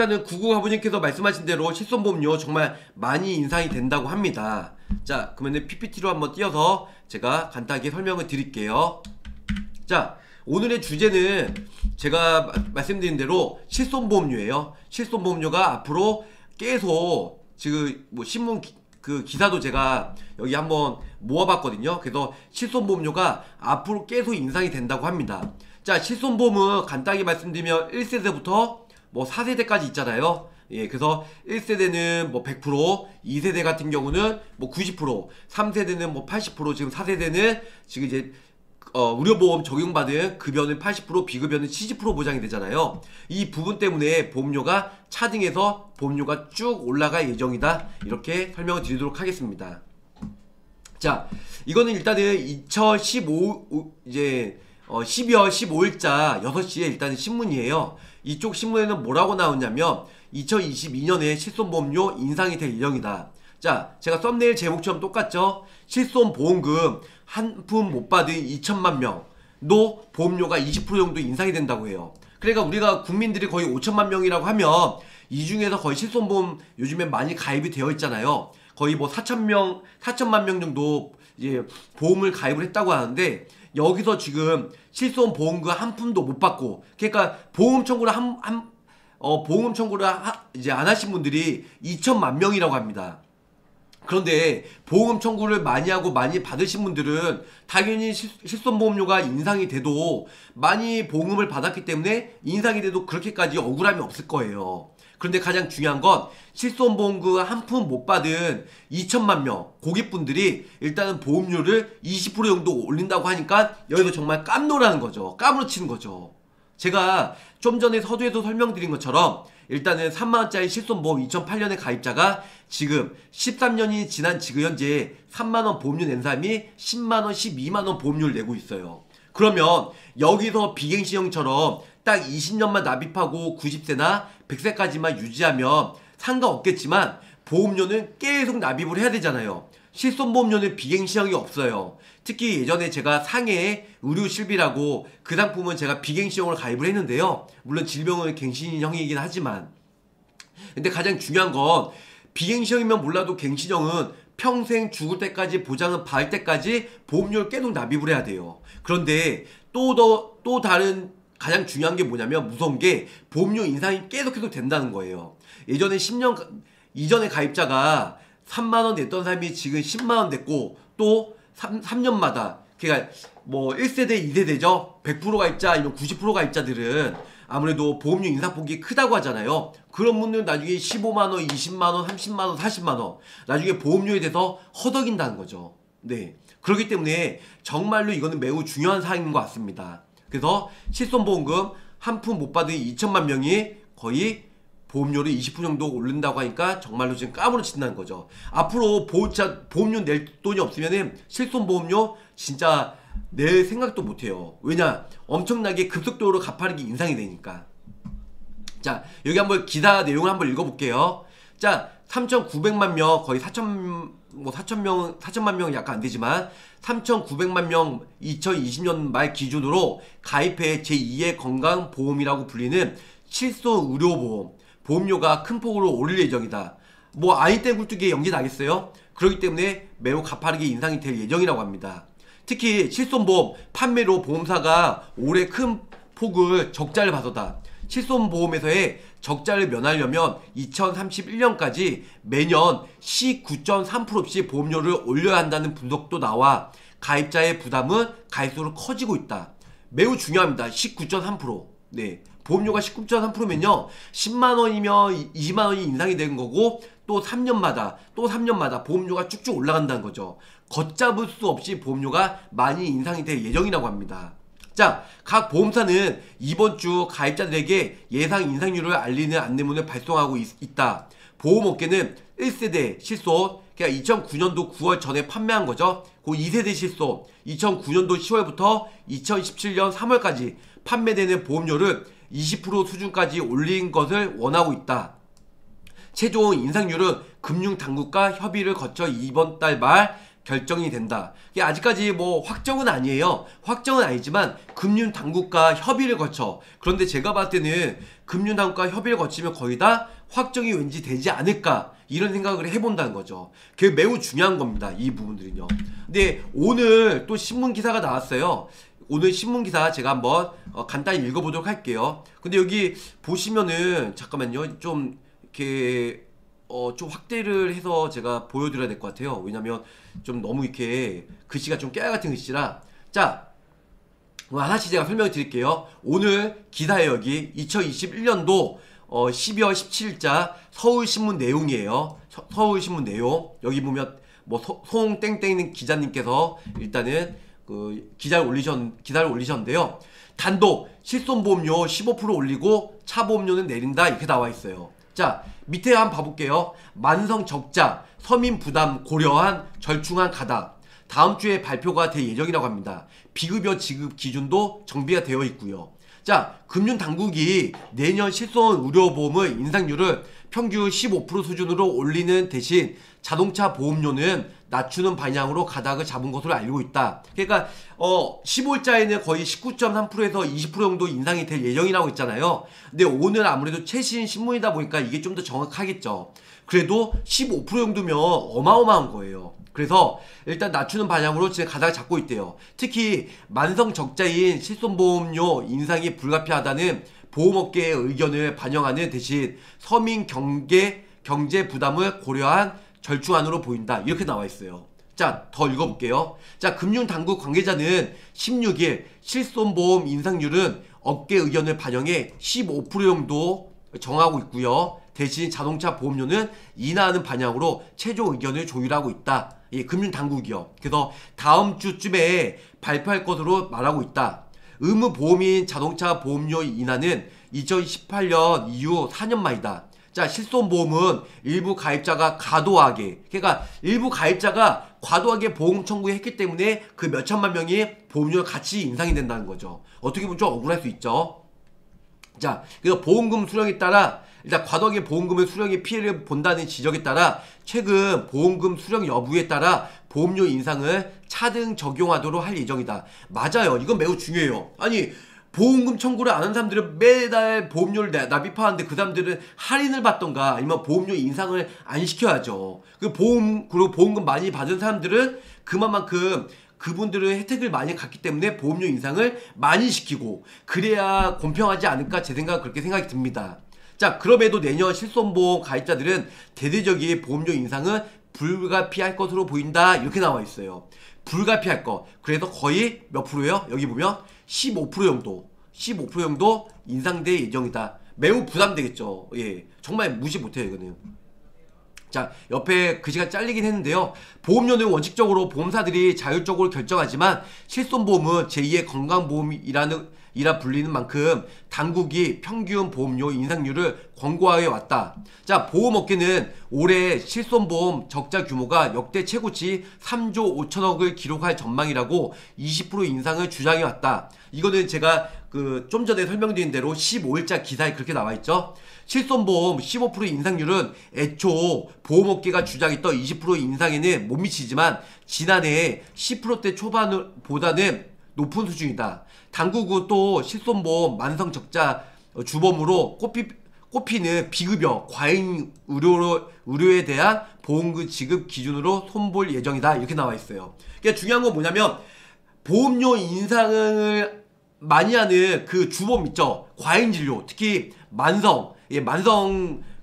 일단은 구구가부님께서 말씀하신 대로 실손보험료 정말 많이 인상이 된다고 합니다. 자, 그러면은 PPT로 한번 띄워서 제가 간단하게 설명을 드릴게요. 자, 오늘의 주제는 제가 말씀드린 대로 실손보험료예요. 실손보험료가 앞으로 계속 지금 뭐 신문 그 기사도 제가 여기 한번 모아봤거든요. 그래서 실손보험료가 앞으로 계속 인상이 된다고 합니다. 자, 실손보험은 간단하게 말씀드리면 1세대부터 뭐 4세대까지 있잖아요. 예, 그래서 1세대는 뭐 100%, 2세대 같은 경우는 뭐 90%, 3세대는 뭐 80%, 지금 4세대는 지금 이제 의료보험 적용받은 급여는 80%, 비급여는 70% 보장이 되잖아요. 이 부분 때문에 보험료가 차등해서 보험료가 쭉 올라갈 예정이다. 이렇게 설명을 드리도록 하겠습니다. 자, 이거는 일단은 2015 이제 12월 15일자 6시에 일단은 신문이에요. 이쪽 신문에는 뭐라고 나오냐면 2022년에 실손보험료 인상이 될 예정이다. 자, 제가 썸네일 제목처럼 똑같죠? 실손보험금 한 푼 못 받은 2천만 명도 보험료가 20% 정도 인상이 된다고 해요. 그러니까 우리가 국민들이 거의 5천만 명이라고 하면 이 중에서 거의 실손보험 요즘에 많이 가입이 되어 있잖아요. 거의 뭐 4천만 명 정도 이제 보험을 가입을 했다고 하는데, 여기서 지금 실손보험금 한 푼도 못 받고, 그러니까 보험 청구를 보험 청구를 이제 안 하신 분들이 2천만 명이라고 합니다. 그런데 보험 청구를 많이 하고 많이 받으신 분들은 당연히 실손보험료가 인상이 돼도 많이 보험을 받았기 때문에 인상이 돼도 그렇게까지 억울함이 없을 거예요. 그런데 가장 중요한 건 실손보험금 한 푼 못 받은 2천만 명 고객분들이 일단은 보험료를 20% 정도 올린다고 하니까 여기서 정말 깜놀하는 거죠. 까무러치는 거죠. 제가 좀 전에 서두에도 설명드린 것처럼 일단은 3만원짜리 실손보험 2008년에 가입자가 지금 13년이 지난 지금 현재 3만원 보험료 낸 사람이 10만원, 12만원 보험료를 내고 있어요. 그러면 여기서 비갱신형처럼 딱 20년만 납입하고 90세나 100세까지만 유지하면 상관없겠지만 보험료는 계속 납입을 해야 되잖아요. 실손보험료는 비갱신형이 없어요. 특히 예전에 제가 상해 의료실비라고 그 상품은 제가 비갱신형으로 가입을 했는데요. 물론 질병은 갱신형이긴 하지만, 근데 가장 중요한 건 비갱신형이면 몰라도 갱신형은 평생 죽을 때까지 보장을 받을 때까지 보험료를 계속 납입을 해야 돼요. 그런데 또 다른 가장 중요한 게 뭐냐면, 무서운 게 보험료 인상이 계속 된다는 거예요. 예전에 10년 이전에 가입자가 3만원 냈던 사람이 지금 10만원 냈고, 또 3년마다, 그러니까 뭐 1세대, 2세대죠. 100% 가입자 아니면 90% 가입자들은 아무래도 보험료 인상폭이 크다고 하잖아요. 그런 분들은 나중에 15만원, 20만원, 30만원, 40만원 나중에 보험료에 대해서 허덕인다는 거죠. 네, 그렇기 때문에 정말로 이거는 매우 중요한 사항인 것 같습니다. 그래서 실손보험금 한 푼 못 받은 2천만 명이 거의 보험료를 20% 정도 오른다고 하니까 정말로 지금 까무러친다는 거죠. 앞으로 보험료 낼 돈이 없으면 실손보험료 진짜 낼 생각도 못해요. 왜냐? 엄청나게 급속도로 가파르게 인상이 되니까. 자, 여기 한번 기사 내용을 한번 읽어볼게요. 자, 3,900만 명, 거의 4천만 명은 약간 안 되지만 3,900만 명 2020년 말 기준으로 가입해 제2의 건강보험이라고 불리는 실손의료보험 보험료가 큰 폭으로 오를 예정이다. 뭐 아인떼 굴뚝에 연기 나겠어요? 그렇기 때문에 매우 가파르게 인상이 될 예정이라고 합니다. 특히 실손보험 판매로 보험사가 올해 큰 폭을 적자를 봐서다. 실손보험에서의 적자를 면하려면 2031년까지 매년 19.3%씩 보험료를 올려야 한다는 분석도 나와 가입자의 부담은 갈수록 커지고 있다. 매우 중요합니다. 19.3%. 네, 보험료가 19.3%면요 10만원이면 20만원이 인상이 되는 거고, 또 3년마다 보험료가 쭉쭉 올라간다는 거죠. 걷잡을 수 없이 보험료가 많이 인상이 될 예정이라고 합니다. 자, 각 보험사는 이번 주 가입자들에게 예상 인상률을 알리는 안내문을 발송하고 있다. 보험업계는 1세대 실손, 그러니까 2009년도 9월 전에 판매한 거죠. 그 2세대 실손 2009년도 10월부터 2017년 3월까지 판매되는 보험료를 20% 수준까지 올린 것을 원하고 있다. 최종 인상률은 금융당국과 협의를 거쳐 이번 달 말 결정이 된다. 이게 아직까지 뭐 확정은 아니에요. 확정은 아니지만 금융당국과 협의를 거쳐, 그런데 제가 봤을 때는 금융당국과 협의를 거치면 거의 다 확정이 왠지 되지 않을까, 이런 생각을 해본다는 거죠. 그게 매우 중요한 겁니다, 이 부분들은요. 근데 오늘 또 신문 기사가 나왔어요. 오늘 신문 기사 제가 한번 간단히 읽어보도록 할게요. 근데 여기 보시면은 잠깐만요, 좀 이렇게 좀 확대를 해서 제가 보여드려야 될 것 같아요. 왜냐면 좀 너무 이렇게 글씨가 좀 깨알 같은 글씨라. 자, 하나씩 제가 설명을 드릴게요. 오늘 기사에 여기 2021년도 12월 17일자 서울신문 내용이에요. 서울신문 내용. 여기 보면 뭐 송땡땡 기자님께서 일단은 그 기사를 올리셨는데요. 단독 실손보험료 15% 올리고 차보험료는 내린다, 이렇게 나와 있어요. 자, 밑에 한번 봐볼게요. 만성 적자, 서민 부담 고려한 절충안 가닥. 다음 주에 발표가 될 예정이라고 합니다. 비급여 지급 기준도 정비가 되어 있고요. 자, 금융당국이 내년 실손 의료보험의 인상률을 평균 15% 수준으로 올리는 대신 자동차 보험료는 낮추는 방향으로 가닥을 잡은 것으로 알고 있다. 그러니까 15일자에는 거의 19.3%에서 20% 정도 인상이 될 예정이라고 했잖아요. 근데 오늘 아무래도 최신 신문이다 보니까 이게 좀 더 정확하겠죠. 그래도 15% 정도면 어마어마한 거예요. 그래서 일단 낮추는 방향으로 지금 가닥을 잡고 있대요. 특히 만성 적자인 실손보험료 인상이 불가피하다는 보험업계의 의견을 반영하는 대신 서민 경제 부담을 고려한 절충안으로 보인다, 이렇게 나와 있어요. 자, 더 읽어볼게요. 자, 금융당국 관계자는 16일 실손보험 인상률은 업계 의견을 반영해 15% 정도 정하고 있고요. 대신 자동차 보험료는 인하하는 방향으로 최종 의견을 조율하고 있다. 예, 금융당국이요. 그래서 다음 주쯤에 발표할 것으로 말하고 있다. 의무보험인 자동차 보험료 인하는 2018년 이후 4년 만이다. 자, 실손보험은 일부 가입자가 과도하게, 그러니까 일부 가입자가 과도하게 보험 청구했기 때문에 그 몇천만 명이 보험료가 같이 인상이 된다는 거죠. 어떻게 보면 좀 억울할 수 있죠. 자, 그래서 보험금 수령에 따라 일단 과도하게 보험금을 수령에 피해를 본다는 지적에 따라 최근 보험금 수령 여부에 따라 보험료 인상을 차등 적용하도록 할 예정이다. 맞아요. 이건 매우 중요해요. 아니, 보험금 청구를 안 한 사람들은 매달 보험료를 납입하는데 그 사람들은 할인을 받던가 아니면 보험료 인상을 안 시켜야죠. 그리고 보험금 많이 받은 사람들은 그만큼 그분들은 혜택을 많이 갖기 때문에 보험료 인상을 많이 시키고, 그래야 공평하지 않을까, 제 생각은 그렇게 생각이 듭니다. 자, 그럼에도 내년 실손보험 가입자들은 대대적인 보험료 인상은 불가피할 것으로 보인다, 이렇게 나와 있어요. 불가피할 것. 그래서 거의 몇 프로예요? 여기 보면 15% 정도 인상될 예정이다. 매우 부담되겠죠. 예, 정말 무시 못해요, 이거는. 자, 옆에 글씨가 잘리긴 했는데요. 보험료는 원칙적으로 보험사들이 자율적으로 결정하지만 실손보험은 제2의 건강보험이라 불리는 만큼 당국이 평균 보험료 인상률을 권고하여 왔다. 자, 보험업계는 올해 실손보험 적자 규모가 역대 최고치 3조 5천억을 기록할 전망이라고 20% 인상을 주장해 왔다. 이거는 제가 좀 전에 설명드린 대로 15일자 기사에 그렇게 나와 있죠. 실손보험 15% 인상률은 애초 보험업계가 주장했던 20% 인상에는 못 미치지만 지난해 10%대 초반보다는 높은 수준이다. 당국은 또 실손보험 만성 적자 주범으로 꼽히는 비급여 과잉 의료에 대한 보험금 지급 기준으로 손볼 예정이다, 이렇게 나와 있어요. 그러니까 중요한 건 뭐냐면 보험료 인상을 많이 하는 그 주범 있죠. 과잉진료, 특히 만성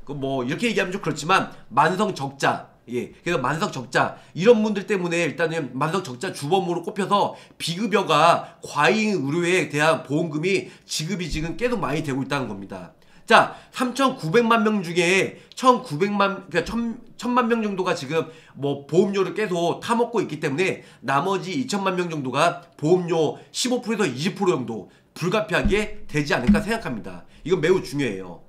뭐 이렇게 얘기하면 좀 그렇지만 만성 적자, 예, 그래서 만성 적자 이런 분들 때문에 일단은 만성 적자 주범으로 꼽혀서 비급여가 과잉 의료에 대한 보험금이 지급이 지금 계속 많이 되고 있다는 겁니다. 자, 3,900만 명 중에 1,000만 명 정도가 지금 뭐 보험료를 계속 타먹고 있기 때문에 나머지 2천만 명 정도가 보험료 15%에서 20% 정도 불가피하게 되지 않을까 생각합니다. 이건 매우 중요해요.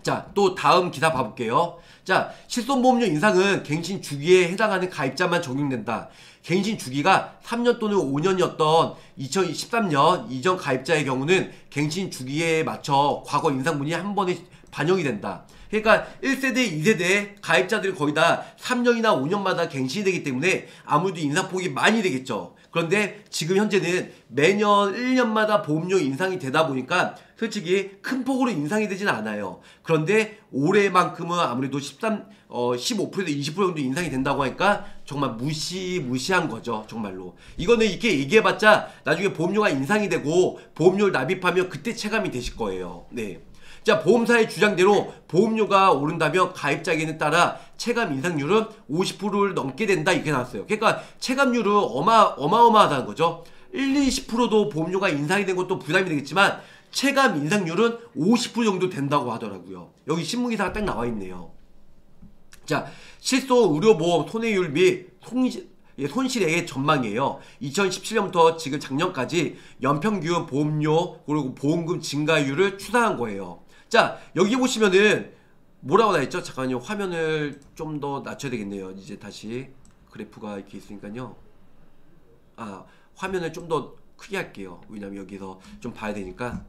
자, 또 다음 기사 봐볼게요. 자, 실손보험료 인상은 갱신 주기에 해당하는 가입자만 적용된다. 갱신 주기가 3년 또는 5년이었던 2013년 이전 가입자의 경우는 갱신 주기에 맞춰 과거 인상분이 한 번에 반영이 된다. 그러니까 1세대, 2세대 가입자들이 거의 다 3년이나 5년마다 갱신이 되기 때문에 아무래도 인상폭이 많이 되겠죠. 그런데 지금 현재는 매년 1년마다 보험료 인상이 되다 보니까 솔직히 큰 폭으로 인상이 되진 않아요. 그런데 올해만큼은 아무래도 15%에서 20% 정도 인상이 된다고 하니까 정말 무시한 거죠. 정말로. 이거는 이렇게 얘기해봤자 나중에 보험료가 인상이 되고 보험료를 납입하면 그때 체감이 되실 거예요. 네. 자, 보험사의 주장대로 보험료가 오른다면 가입자에게는 따라 체감 인상률은 50%를 넘게 된다 이렇게 나왔어요. 그러니까 체감률은 어마어마하다는 거죠. 20%도 보험료가 인상이 된 것도 부담이 되겠지만 체감 인상률은 50% 정도 된다고 하더라고요. 여기 신문기사가 딱 나와 있네요. 자, 실손 의료보험 손해율 및 손실액의 전망이에요. 2017년부터 지금 작년까지 연평균 보험료 그리고 보험금 증가율을 추산한 거예요. 자, 여기 보시면은 뭐라고 나와있죠? 잠깐만요. 화면을 좀 더 낮춰야 되겠네요. 이제 다시 그래프가 이렇게 있으니까요. 화면을 좀 더 크게 할게요. 왜냐면 여기서 좀 봐야 되니까.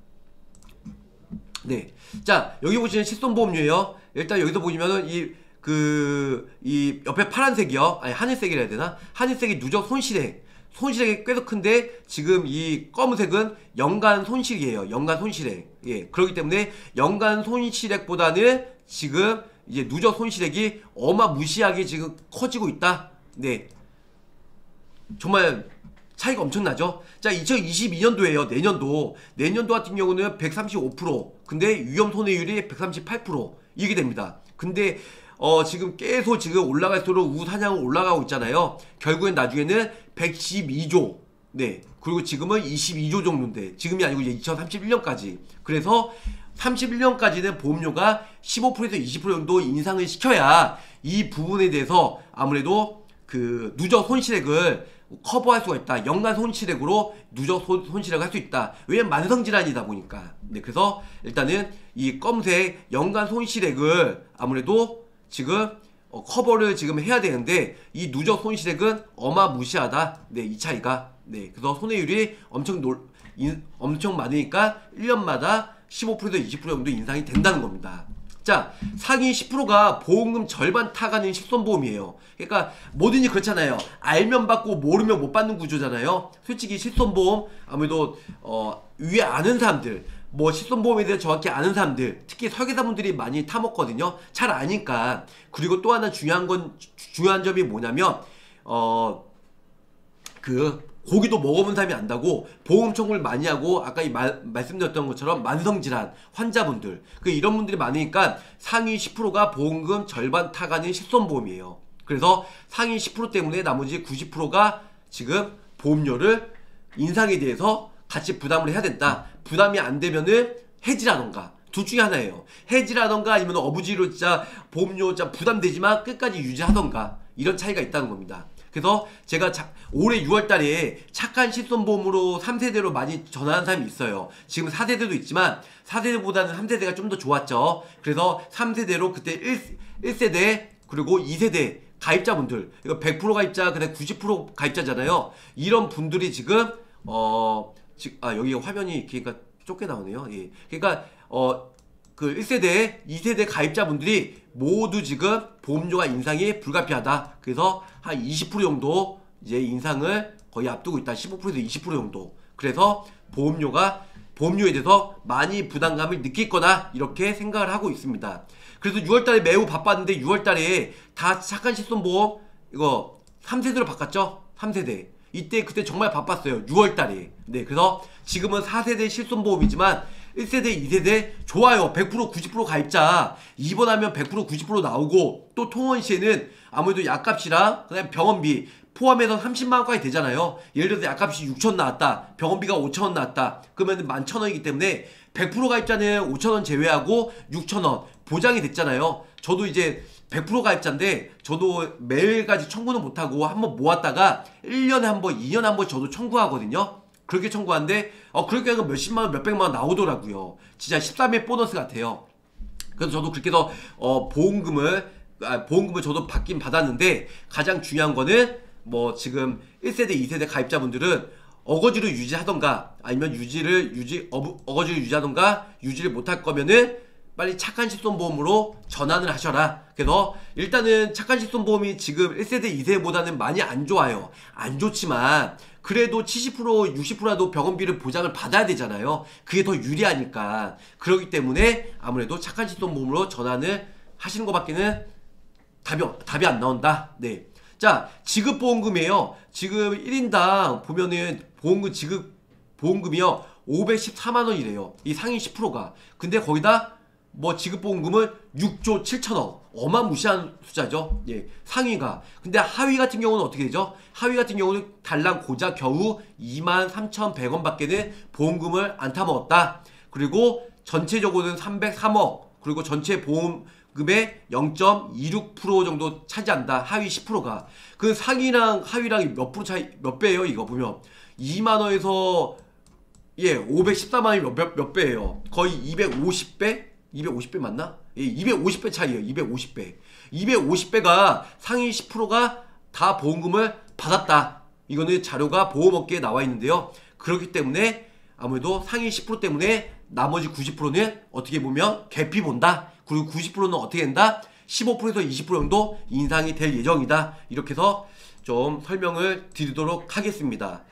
네. 자, 여기 보시면 실손보험료예요. 일단 여기서 보시면은 이 옆에 파란색이요. 아니, 하늘색이라 해야 되나? 하늘색이 누적 손실액. 손실액이 꽤도 큰데 지금 이 검은색은 연간 손실이에요. 연간 손실액. 예. 그렇기 때문에 연간 손실액보다는 지금 이제 누적 손실액이 어마무시하게 지금 커지고 있다. 네. 정말 차이가 엄청나죠? 자, 2022년도에요. 내년도 같은 경우는 135%. 근데 위험 손해율이 138% 이게 됩니다. 근데 지금 계속 지금 올라갈수록 우상향으로 올라가고 있잖아요. 결국엔 나중에는 112조. 네. 그리고 지금은 22조 정도인데, 지금이 아니고 이제 2031년까지. 그래서 31년까지는 보험료가 15%에서 20% 정도 인상을 시켜야 이 부분에 대해서 아무래도 그 누적 손실액을 커버할 수가 있다. 연간 손실액으로 누적 손실액을 할 수 있다. 왜냐면 만성질환이다 보니까. 네. 그래서 일단은 이 검은색 연간 손실액을 아무래도 지금 커버를 지금 해야 되는데 이 누적 손실액은 어마무시하다. 네, 이 차이가. 네, 그래서 손해율이 엄청 많으니까 1년마다 15%에서 20% 정도 인상이 된다는 겁니다. 자, 상위 10%가 보험금 절반 타가는 실손보험이에요. 그러니까 뭐든지 그렇잖아요. 알면 받고 모르면 못 받는 구조잖아요. 솔직히 실손보험 아무래도 위에 아는 사람들, 뭐 실손보험에 대해 정확히 아는 사람들, 특히 설계사분들이 많이 타먹거든요. 잘 아니까. 그리고 또 하나 중요한 점이 뭐냐면 고기도 먹어본 사람이 안다고 보험 청구를 많이 하고 아까 말씀드렸던 것처럼 만성질환 환자분들 이런 분들이 많으니까 상위 10%가 보험금 절반 타가는 실손보험이에요. 그래서 상위 10% 때문에 나머지 90%가 지금 보험료를 인상에 대해서 같이 부담을 해야 된다. 부담이 안 되면은 해지라던가 둘 중에 하나예요. 해지라던가 아니면 어부지로 진짜 보험료 진짜 부담되지만 끝까지 유지하던가 이런 차이가 있다는 겁니다. 그래서 제가 올해 6월달에 착한 실손보험으로 3세대로 많이 전환한 사람이 있어요. 지금 4세대도 있지만 4세대보다는 3세대가 좀 더 좋았죠. 그래서 3세대로 그때 1세대 그리고 2세대 가입자분들 이거 100% 가입자 그다음 90% 가입자잖아요. 이런 분들이 지금 여기 화면이 그러니까 좁게 나오네요. 예. 그러니까 그 1세대, 2세대 가입자분들이 모두 지금 보험료가 인상이 불가피하다. 그래서 한 20% 정도 이제 인상을 거의 앞두고 있다. 15%에서 20% 정도. 그래서 보험료에 대해서 많이 부담감을 느낄 거다. 이렇게 생각을 하고 있습니다. 그래서 6월달에 매우 바빴는데 6월달에 다 착한 실손보험 이거 3세대로 바꿨죠? 3세대. 그때 정말 바빴어요. 6월달에. 네, 그래서 지금은 4세대 실손보험이지만 1세대, 2세대 좋아요. 100% 90% 가입자 입원하면 100% 90% 나오고 또 통원시에는 아무래도 약값이랑 그다음에 병원비 포함해서 30만원까지 되잖아요. 예를 들어서 약값이 6,000원 나왔다. 병원비가 5,000원 나왔다. 그러면 11,000원이기 때문에 100% 가입자는 5,000원 제외하고 6,000원 보장이 됐잖아요. 저도 이제 100% 가입자인데 저도 매일까지 청구는 못하고 한번 모았다가 1년에 한 번, 2년에 한 번 저도 청구하거든요. 그렇게 청구하는데 그렇게 하면 몇십만원, 몇백만원 나오더라고요. 진짜 13회 보너스 같아요. 그래서 저도 그렇게 해서 보험금을 저도 받긴 받았는데 가장 중요한 거는 뭐 지금 1세대, 2세대 가입자분들은 어거지로 유지하던가 아니면 어거지로 유지하던가 유지를 못할 거면은 빨리 착한 실손보험으로 전환을 하셔라. 그래서 일단은 착한 실손보험이 지금 1세대 2세보다는 많이 안 좋아요. 안 좋지만 그래도 70% 60%라도 병원비를 보장을 받아야 되잖아요. 그게 더 유리하니까. 그렇기 때문에 아무래도 착한 실손보험으로 전환을 하시는 것밖에는 답이 안 나온다. 네. 자, 지급보험금이에요. 지금 1인당 보면은 보험금이요 514만원이래요. 이 상위 10%가. 근데 거기다 뭐 지급보험금을 6조 7천억. 어마무시한 숫자죠. 예, 상위가. 근데 하위 같은 경우는 어떻게 되죠? 하위 같은 경우는 달랑 고작 겨우 23,100원 밖에는 보험금을 안 타먹었다. 그리고 전체적으로는 303억. 그리고 전체 보험금의 0.26% 정도 차지한다. 하위 10%가. 그 상위랑 하위랑 몇 프로 차이, 몇 배예요? 이거 보면 2만원에서 예, 514만원이 몇 배예요? 거의 250배? 250배 맞나? 예, 250배 차이에요. 250배. 250배가 상위 10%가 다 보험금을 받았다. 이거는 자료가 보험업계에 나와 있는데요. 그렇기 때문에 아무래도 상위 10% 때문에 나머지 90%는 어떻게 보면 개피 본다. 그리고 90%는 어떻게 된다? 15%에서 20% 정도 인상이 될 예정이다. 이렇게 해서 좀 설명을 드리도록 하겠습니다.